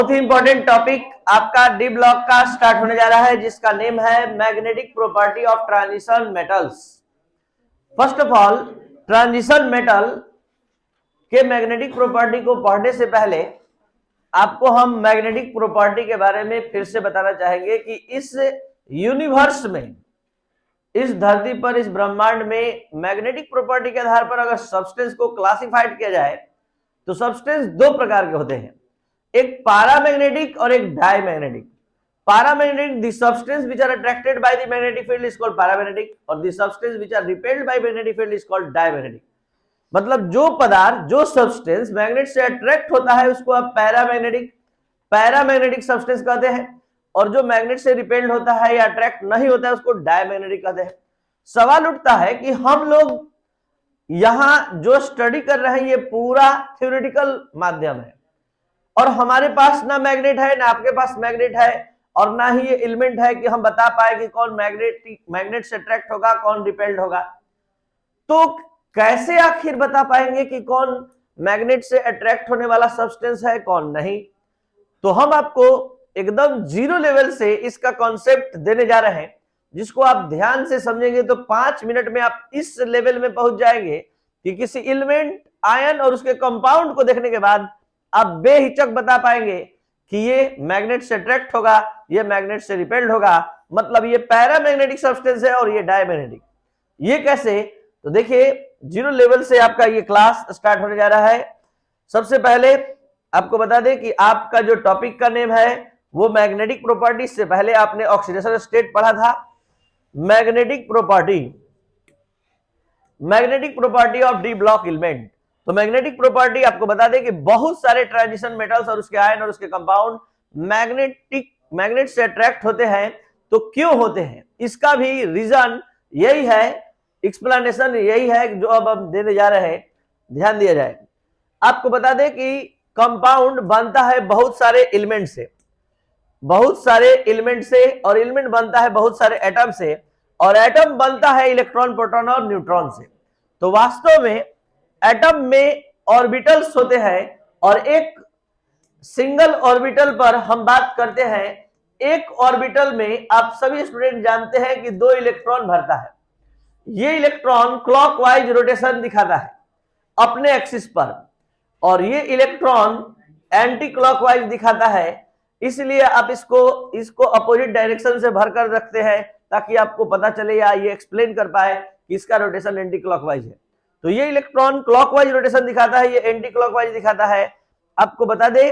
बहुत ही important topic आपका D block का स्टार्ट होने जा रहा है, जिसका नेम है magnetic property of transition metals. First of all, transition metal के मैग्नेटिक प्रॉपर्टी को पढ़ने से पहले आपको हम मैग्नेटिक प्रॉपर्टी के बारे में फिर से बताना चाहेंगे कि इस यूनिवर्स में, इस धरती पर, इस ब्रह्मांड में मैग्नेटिक प्रॉपर्टी के आधार पर अगर सब्सटेंस को क्लासिफाइड किया जाए तो सब्सटेंस दो प्रकार के होते हैं, एक पैरामैग्नेटिक और एक diamagnetic. Paramagnetic, the substance which are attracted by the magnetic field is called paramagnetic, और the substance which are repelled by magnetic field is called diamagnetic. मतलब जो पदार्थ, जो सब्सटेंस मैग्नेट से अट्रैक्ट होता है उसको आप पैरामैग्नेटिक सब्सटेंस कहते हैं, और जो मैग्नेट से रिपेल्ड होता है या अट्रैक्ट नहीं होता है उसको डायमैग्नेटिक कहते हैं। सवाल उठता है कि हम लोग यहां जो स्टडी कर रहे हैं ये पूरा थ्योरेटिकल माध्यम है, और हमारे पास ना मैग्नेट है, ना आपके पास मैग्नेट है, और ना ही ये एलिमेंट है कि हम बता पाए कि कौन मैग्नेट से अट्रैक्ट होगा, कौन रिपेल्ड होगा। तो कैसे आखिर बता पाएंगे कि कौन मैग्नेट से अट्रैक्ट होने वाला सब्सटेंस है, कौन नहीं? तो हम आपको एकदम जीरो लेवल से इसका कॉन्सेप्ट देने जा रहे हैं, जिसको आप ध्यान से समझेंगे तो 5 मिनट में आप इस लेवल में पहुंच जाएंगे कि किसी एलिमेंट, आयन और उसके कंपाउंड को देखने के बाद आप बेहिचक बता पाएंगे कि ये मैग्नेट से अट्रैक्ट होगा, ये मैग्नेट से रिपेल्ड होगा, मतलब ये पैरामैग्नेटिक सब्सटेंस है और ये डायमैग्नेटिक। ये कैसे? तो देखिए, जीरो लेवल से आपका ये क्लास स्टार्ट होने जा रहा है। सबसे पहले आपको बता दें कि आपका जो टॉपिक का नेम है वो मैग्नेटिक प्रॉपर्टी। से पहले आपने ऑक्सीडेशन स्टेट पढ़ा था। Magnetic property of D block element. तो मैग्नेटिक प्रॉपर्टी आपको बता दें कि बहुत सारे ट्रांजिशन मेटल्स और उसके आयन और उसके कंपाउंड मैग्नेट से अट्रैक्ट होते हैं। तो क्यों होते हैं, इसका भी रीजन यही है, एक्सप्लेनेशन यही है जो अब हम देने जा रहे हैं। ध्यान दिया जाए, आपको बता दें कि कंपाउंड बनता है बहुत सारे एलिमेंट से, और एलिमेंट बनता है बहुत सारे एटम से, और एटम बनता है इलेक्ट्रॉन, प्रोटॉन और न्यूट्रॉन से। तो वास्तव में एटम में ऑर्बिटल्स होते हैं, और एक सिंगल ऑर्बिटल पर हम बात करते हैं। एक ऑर्बिटल में आप सभी स्टूडेंट जानते हैं कि 2 इलेक्ट्रॉन भरता है। ये इलेक्ट्रॉन क्लॉकवाइज रोटेशन दिखाता है अपने एक्सिस पर, और ये इलेक्ट्रॉन एंटी क्लॉकवाइज दिखाता है। इसलिए आप इसको अपोजिट डायरेक्शन से भरकर रखते हैं ताकि आपको पता चले या ये एक्सप्लेन कर पाए कि इसका रोटेशन एंटी क्लॉकवाइज है। तो ये इलेक्ट्रॉन क्लॉकवाइज रोटेशन दिखाता है, ये एंटी क्लॉकवाइज दिखाता है। आपको बता दे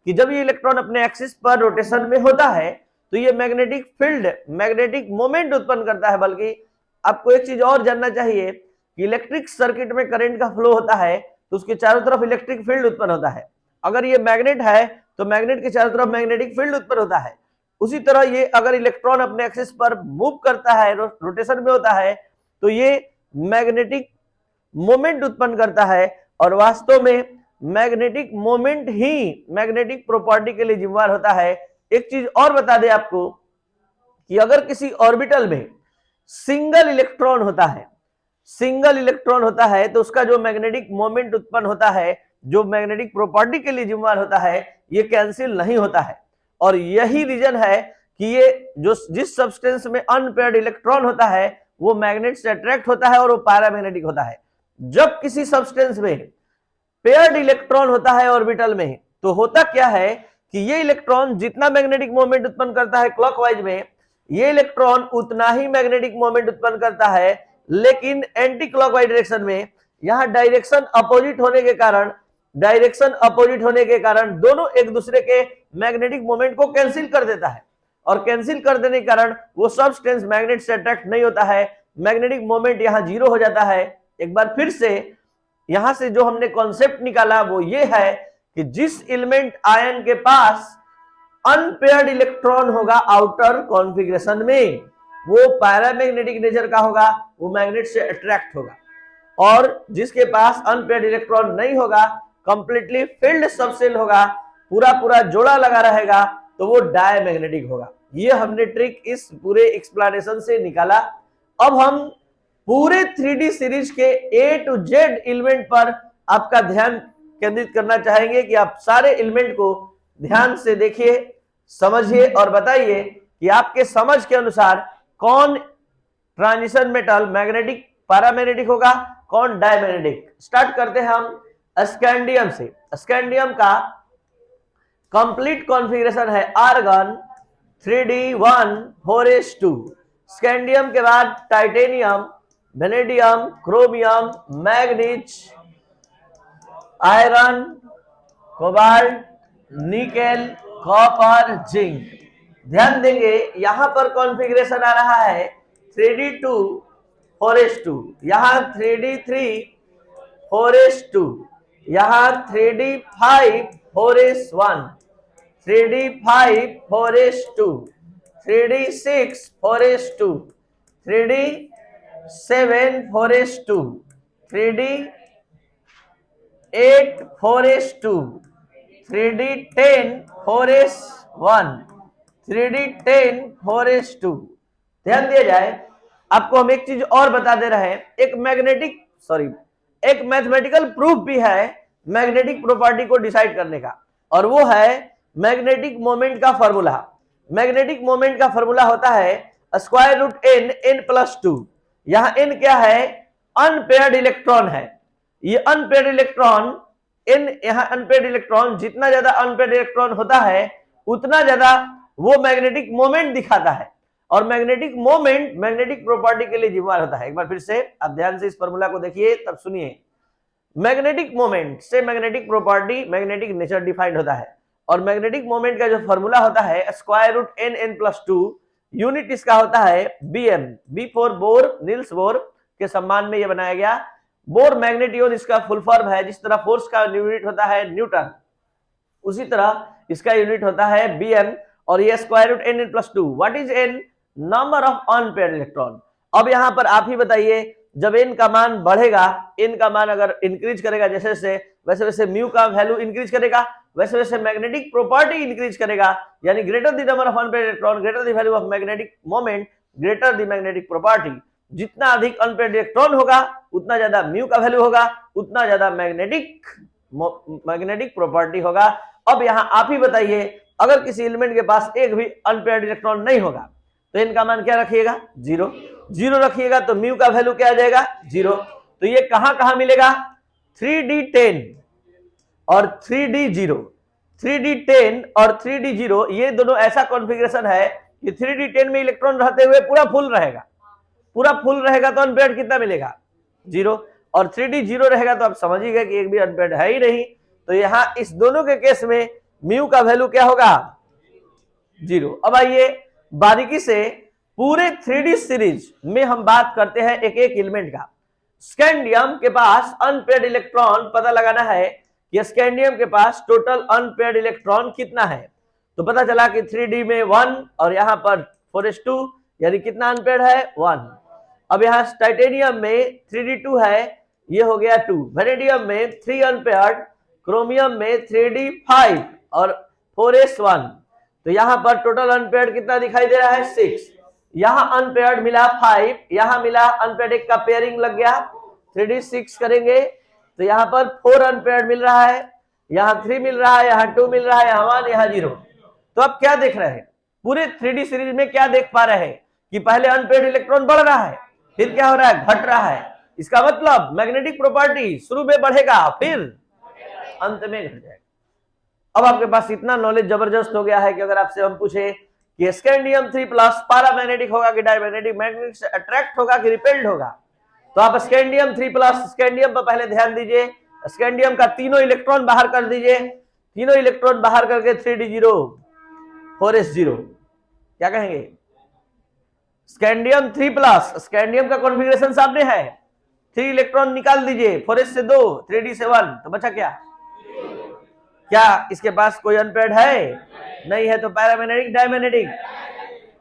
कि जब ये इलेक्ट्रॉन अपने एक्सिस पर रोटेशन में होता है तो ये मैग्नेटिक फील्ड, मैग्नेटिक मोमेंट उत्पन्न करता है। बल्कि आपको एक चीज और जानना चाहिए कि इलेक्ट्रिक सर्किट में करंट का फ्लो होता है तो उसके चारों तरफ इलेक्ट्रिक फील्ड उत्पन्न होता है। अगर ये मैग्नेट है तो मैग्नेट के चारों तरफ मैग्नेटिक फील्ड उत्पन्न होता है। उसी तरह ये अगर इलेक्ट्रॉन अपने एक्सिस पर मूव करता है, रोटेशन में होता है, तो ये मैग्नेटिक मोमेंट उत्पन्न करता है, और वास्तव में मैग्नेटिक मोमेंट ही मैग्नेटिक प्रॉपर्टी के लिए जिम्मेदार होता है। एक चीज और बता दें आपको कि अगर किसी ऑर्बिटल में सिंगल इलेक्ट्रॉन होता है तो उसका जो मैग्नेटिक मोमेंट उत्पन्न होता है, जो मैग्नेटिक प्रॉपर्टी के लिए जिम्मेदार होता है, ये कैंसिल नहीं होता है। और यही रीजन है कि ये जिस सब्सटेंस में अनपेयर्ड इलेक्ट्रॉन होता है वो मैग्नेट से अट्रैक्ट होता है और वो पैरामैग्नेटिक होता है। जब किसी सब्सटेंस में पेयर्ड इलेक्ट्रॉन होता है ऑर्बिटल में, तो होता क्या है कि ये इलेक्ट्रॉन जितना मैग्नेटिक मोमेंट उत्पन्न करता है क्लॉकवाइज में, ये इलेक्ट्रॉन उतना ही मैग्नेटिक मोमेंट उत्पन्न करता है, लेकिन एंटी क्लॉकवाइज डायरेक्शन में। यहां डायरेक्शन अपोजिट होने के कारण दोनों एक दूसरे के मैग्नेटिक मोमेंट को कैंसिल कर देता है, और कैंसिल कर देने के कारण वो सब्सटेंस मैग्नेट से अट्रैक्ट नहीं होता है, मैग्नेटिक मोमेंट यहां जीरो हो जाता है। एक बार फिर से यहां से जो हमने कॉन्सेप्ट निकाला वो ये है कि जिस एलिमेंट आयन के पास अनपेयर्ड इलेक्ट्रॉन होगा आउटर कॉन्फ़िगरेशन में, वो पैरामैग्नेटिक नेचर का होगा, वो मैग्नेट से अट्रैक्ट होगा। और जिसके पास अनपेयर्ड इलेक्ट्रॉन नहीं होगा, कंप्लीटली फील्ड सबसेल होगा, पूरा जोड़ा लगा रहेगा, तो वो डायमैग्नेटिक होगा। ये हमने ट्रिक इस पूरे एक्सप्लेनेशन से निकाला। अब हम पूरे 3D सीरीज के A to Z एलिमेंट पर आपका ध्यान केंद्रित करना चाहेंगे कि आप सारे एलिमेंट को ध्यान से देखिए, समझिए और बताइए कि आपके समझ के अनुसार कौन ट्रांजिशन मेटल मैग्नेटिक पैरामैग्नेटिक होगा, कौन डायमैग्नेटिक। स्टार्ट करते हैं हम स्कैंडियम से। स्कैंडियम का कंप्लीट कॉन्फ़िगरेशन है आर्गन 3d1 4s2। स्कैंडियम के बाद titanium, vanadium, chromium, manganese, iron, cobalt, nickel, copper, zinc. ध्यान देंगे यहां पर कॉन्फ़िगरेशन आ रहा है 3d2 4s2, यहां 3d3 4s2, यहां 3d5 4s1, 3d5 4s2, 3d6 4s2, 3d7 4s2, 3d8 4s2, 3d10 4s1, 3d10 4s2। ध्यान दिया जाए, आपको हम एक चीज और बता दे रहे हैं, एक मैथमेटिकल प्रूफ भी है मैग्नेटिक प्रॉपर्टी को डिसाइड करने का, और वो है मैग्नेटिक मोमेंट का फॉर्मूला। मैग्नेटिक मोमेंट का फॉर्मूला होता है स्क्वायर रूट n+2। यहां n क्या है, अनपेयर्ड इलेक्ट्रॉन है। ये अनपेयर्ड इलेक्ट्रॉन n, यहां अनपेयर्ड इलेक्ट्रॉन, जितना ज्यादा अनपेयर्ड इलेक्ट्रॉन होता है उतना ज्यादा वो मैग्नेटिक मोमेंट दिखाता है, और मैग्नेटिक मोमेंट मैग्नेटिक प्रॉपर्टी के लिए जिम्मेदार होता है। एक बार फिर से आप ध्यान से इस फॉर्मूला को देखिए, तब सुनिए। मैग्नेटिक मोमेंट से magnetic property, magnetic nature defined होता है, और मैग्नेटिक मोमेंट का जो फॉर्मूला होता है स्क्वायर रूट n+2। यूनिट इसका होता है bm, B for Bohr, Niels Bohr के सम्मान में यह बनाया गया। बोर मैग्नेटियोन इसका फुल फॉर्म है। जिस तरह फोर्स का यूनिट होता है न्यूटन, उसी तरह इसका यूनिट होता है bm, और ये square root n+2। What is n? Number of unpaired electron. अब यहां पर आप ही बताइए, जब n का मान बढ़ेगा, n का मान अगर इंक्रीज करेगा जैसे जैसे, वैसे वैसे म्यू का वैल्यू इंक्रीज करेगा, वैसे वैसे मैग्नेटिक प्रॉपर्टी इंक्रीज करेगा। यानी greater the number of unpaired electron, greater the value of magnetic moment, greater the magnetic property. जितना अधिक अनपेयर्ड इलेक्ट्रॉन होगा उतना ज्यादा म्यू का वैल्यू होगा, उतना ज्यादा मैग्नेटिक प्रॉपर्टी होगा। अब यहां आप ही बताइए, अगर किसी एलिमेंट के पास एक भी अनपेयर्ड इलेक्ट्रॉन नहीं होगा तो इनका मान क्या रखिएगा, 0। 0 रखिएगा तो म्यू का वैल्यू क्या आ जाएगा, 0। तो ये कहां कहां मिलेगा, 3d10 और 3d0। 3d10 और 3d0 ये दोनों ऐसा कॉन्फ़िगरेशन है कि 3d10 में इलेक्ट्रॉन रहते हुए पूरा फुल रहेगा। पूरा फुल रहेगा तो अनपेयर्ड कितना मिलेगा, 0। और 3d0 रहेगा तो आप समझिए कि एक भी अनपेयर्ड है ही नहीं। तो यहां इस दोनों के केस में म्यू का वैल्यू क्या होगा, 0। अब आइए बारीकी से पूरे 3D सीरीज में हम बात करते हैं एक एक एलिमेंट का। स्कैंडियम के पास अनपेयर्ड इलेक्ट्रॉन पता लगाना है कि स्कैंडियम के पास टोटल अनपेयर्ड इलेक्ट्रॉन कितना है। तो पता चला कि 3D में 1 और यहां पर 4s2, यानी कितना अनपेयर्ड है, 1। अब यहां टाइटेनियम में 3d2 है, ये हो गया 2। वेनेडियम में 3 अनपेयर्ड, क्रोमियम में 3d5 और 4s1। तो यहां पर टोटल अनपेयर्ड कितना दिखाई दे रहा है, 6। यहां अनपेयर्ड मिला 5, यहां मिला अनपेयर्ड, एक का पेयरिंग लग गया, 3d6 करेंगे तो यहां पर 4 अनपेयर्ड मिल रहा है, यहां 3 मिल रहा है, यहां 2 मिल रहा है, यहां 1, यहां 0। तो अब क्या देख रहे हैं, पूरे 3D सीरीज में क्या देख पा रहे हैं कि पहले अनपेयर्ड इलेक्ट्रॉन बढ़ रहा है, फिर क्या हो रहा है, घट रहा है। इसका मतलब मैग्नेटिक प्रॉपर्टी शुरू में बढ़ेगा, फिर अंत में घट जाएगा। अब आपके पास इतना नॉलेज जबरदस्त हो गया है कि अगर आपसे हम पूछे कि स्कैंडियम 3+ पैरामैग्नेटिक होगा कि डायमैग्नेटिक, मैग्नेटिक से अट्रैक्ट होगा कि रिपेल्ड होगा, तो आप स्कैंडियम 3+, स्कैंडियम पर पहले ध्यान दीजिए। स्कैंडियम का तीनों इलेक्ट्रॉन बाहर कर दीजिए, तीनों इलेक्ट्रॉन बाहर करके 3d0 4s0 क्या कहेंगे, स्कैंडियम 3+, स्कैंडियम का कॉन्फ़िगरेशन सामने है, 3 इलेक्ट्रॉन निकाल दीजिए, 4s से 2, 3d से 1, तो बचा क्या, क्या इसके पास कोई अनपेयर्ड है, नहीं है, तो पैरामैग्नेटिक डायमैग्नेटिक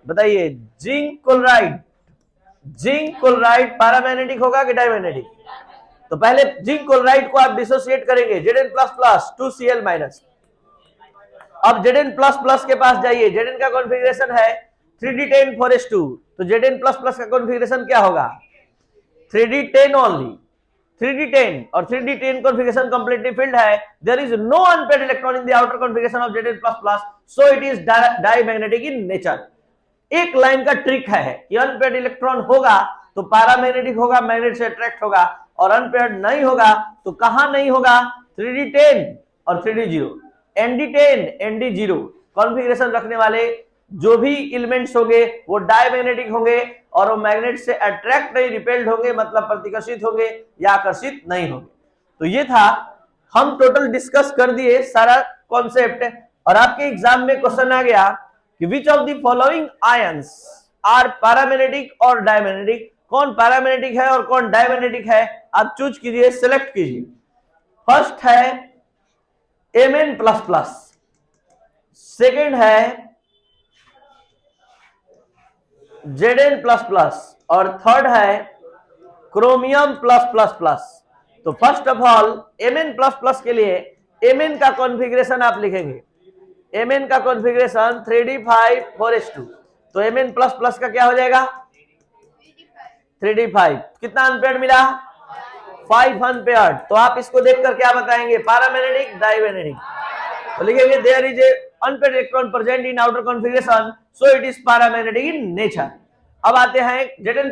बताइए। Zinc chloride, zinc chloride paramagnetic होगा कि डायमैग्नेटिक। तो पहले जिंक क्लोराइड को आप डिसोसिएट करेंगे, Zn++ 2Cl-। अब Zn++ के पास जाइए, Zn का कॉन्फ़िगरेशन है 3d10 4s2, तो Zn++ का कॉन्फ़िगरेशन क्या होगा, 3d10 ओनली, 3d10 और 3d10 कॉन्फ़िगरेशन कंप्लीटली फिल्ड है, there is no unpaired electron in the outer configuration of Zn++, so it is diamagnetic in nature. एक लाइन का ट्रिक है कि अनपेयर्ड इलेक्ट्रॉन होगा तो पैरामैग्नेटिक होगा, मैग्नेट से अट्रैक्ट होगा, और अनपेयर्ड नहीं होगा तो कहां नहीं होगा, 3d10 और 3d0, nd10 nd0 कॉन्फ़िगरेशन रखने वाले जो भी एलिमेंट्स होंगे वो डायमैग्नेटिक होंगे और वो मैग्नेट से अट्रैक्ट नहीं, रिपेल्ड होंगे, मतलब प्रतिकर्षित होंगे या आकर्षित नहीं होंगे। तो ये था, हम टोटल डिस्कस कर दिए सारा कॉन्सेप्ट, और आपके एग्जाम में क्वेश्चन आ गया कि which of the following ions are paramagnetic और डायमैग्नेटिक, कौन पैरामैग्नेटिक है और कौन डायमैग्नेटिक है, आप चूज कीजिए, सिलेक्ट कीजिए। फर्स्ट है Mn++, सेकेंड है Zn++, और थर्ड है क्रोमियम +++। तो फर्स्ट ऑफ ऑल Mn++ के लिए Mn का कॉन्फ़िगरेशन आप लिखेंगे, Mn का कॉन्फ़िगरेशन 3d5 4s2, तो Mn++ का क्या हो जाएगा 3d5, कितना अनपेयर्ड मिला 5 अनपेयर्ड। तो आप इसको देखकर क्या बताएंगे, पैरामैग्नेटिक डायमैग्नेटिक, तो लिखेंगे there is a unpaired electron present in outer configuration, so it is paramagnetic in nature. अब आते हैं Zn++,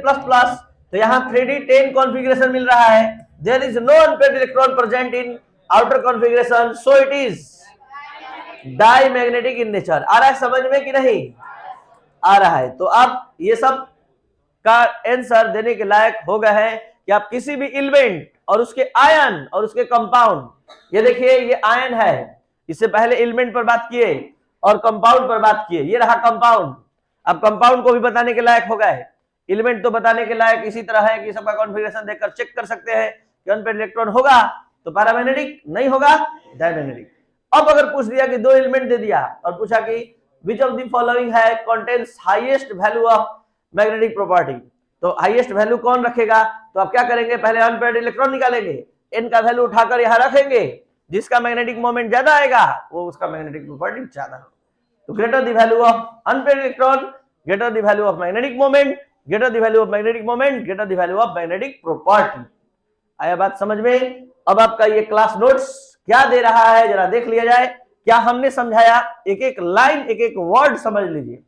तो यहाँ 3d10 कॉन्फ़िगरेशन मिल रहा है, there is no unpaired electron present in outer configuration, so it is diamagnetic in nature. आ रहा है समझ में कि नहीं आ रहा है? तो आप ये सब का आंसर देने के लायक हो गए हैं कि आप किसी भी एलिमेंट और उसके आयन और उसके कंपाउंड, ये देखिए ये आयन है, इससे पहले एलिमेंट पर बात किए और कंपाउंड पर बात किए, ये रहा कंपाउंड। अब कंपाउंड को भी बताने के लायक हो गए, एलिमेंट तो बताने के लायक इसी तरह है कि सबका कॉन्फ़िगरेशन देखकर चेक कर सकते हैं कि अनपेयर्ड इलेक्ट्रॉन होगा तो पैरामैग्नेटिक, नहीं होगा डायमैग्नेटिक। अब अगर पूछ दिया कि दो एलिमेंट दे दिया और पूछा कि विच ऑफ द फॉलोइंग है contains highest value of magnetic property, तो हाईएस्ट वैल्यू कौन रखेगा, तो आप क्या करेंगे, पहले अनपेयर्ड इलेक्ट्रॉन निकालेंगे, n का वैल्यू उठाकर यहां रखेंगे, जिसका मैग्नेटिक मोमेंट ज्यादा आएगा वो उसका मैग्नेटिक प्रॉपर्टी ज्यादा हो। तो greater the value of unpaired electron, greater the value of magnetic moment, greater the value of magnetic moment, greater the value of magnetic property. आया बात समझ में? अब आपका ये क्लास नोट्स क्या दे रहा है जरा देख लिया जाए, क्या हमने समझाया, एक एक लाइन एक एक वर्ड समझ लीजिए।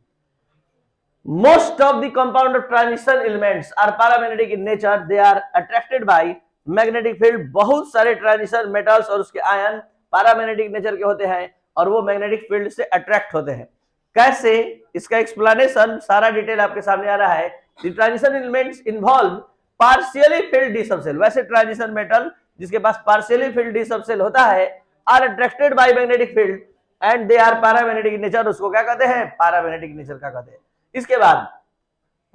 Most of the compound of transition elements are paramagnetic in nature. They are attracted by magnetic field. बहुत सारे ट्रांजिशन मेटल्स और उसके आयन पैरामैग्नेटिक नेचर के होते हैं और वो मैग्नेटिक फील्ड से अट्रैक्ट होते हैं। कैसे, इसका एक्सप्लेनेशन सारा डिटेल आपके सामने आ रहा है। The transition elements involve partially filled d subshell. वैसे ट्रांजिशन मेटल जिसके पास partially filled d subshell होता है are attracted by magnetic field and they are paramagnetic in nature. उसको क्या कहते हैं, पैरामैग्नेटिक नेचर का कहते हैं। इसके बाद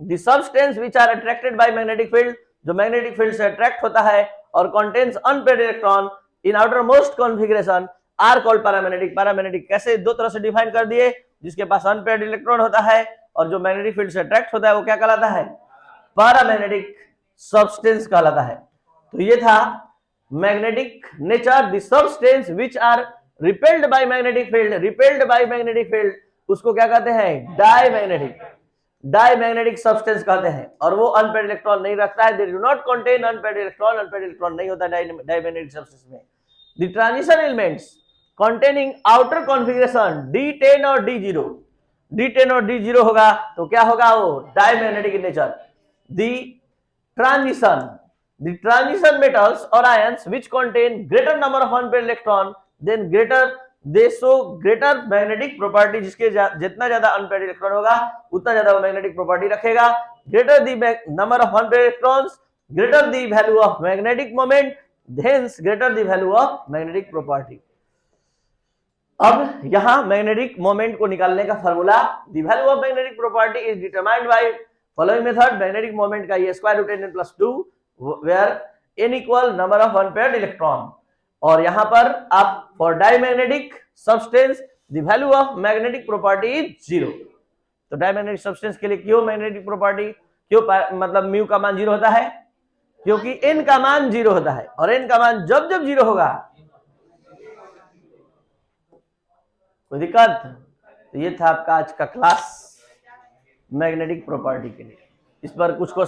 the substance which are attracted by magnetic field, जो मैग्नेटिक फील्ड से अट्रैक्ट होता है और contains unpaired electron in outermost configuration are called paramagnetic. Paramagnetic कैसे, दो तरह से डिफाइन कर दिए, जिसके पास अनपेयर्ड इलेक्ट्रॉन होता है और जो मैग्नेटिक फील्ड से अट्रैक्ट होता है वो क्या कहलाता है, पैरामैग्नेटिक सब्सटेंस कहलाता है। तो ये था magnetic nature, the substance which are repelled by magnetic field, repelled by magnetic field उसको क्या कहते हैं, डायमैग्नेटिक, डायमैग्नेटिक सब्सटेंस कहते हैं, और वो अनपेयर्ड इलेक्ट्रॉन नहीं रखता है, they do not contain unpaired electron, unpaired electron नहीं होता डायमैग्नेटिक सब्सटेंस में। The transition elements containing outer configuration D10 और D0, D10 और D0 होगा तो क्या होगा, वो diamagnetic in nature. The transition metals और ions which contain greater number of unpaired electron then greater, they show greater magnetic property, जिसके जितना ज्यादा अनपेयर्ड इलेक्ट्रॉन होगा उतना ज्यादा वो मैग्नेटिक प्रॉपर्टी रखेगा। Greater the number of unpaired electrons, greater the value of magnetic moment, hence greater the value of magnetic property. अब यहां मैग्नेटिक मोमेंट को निकालने का formula, the value of magnetic property is determined by following method. Magnetic moment का ये square root n + 2 where n equal number of unpaired electron, और यहां पर आप for diamagnetic substance the value of magnetic property is 0। तो diamagnetic substance के लिए क्यों मैग्नेटिक प्रॉपर्टी, क्यों मतलब म्यू का मान 0 होता है, क्योंकि n का मान 0 होता है, और n का मान जब जब 0 होगा, कोई दिक्कत? तो ये था आपका आज का क्लास मैग्नेटिक प्रॉपर्टी के लिए। इस पर कुछ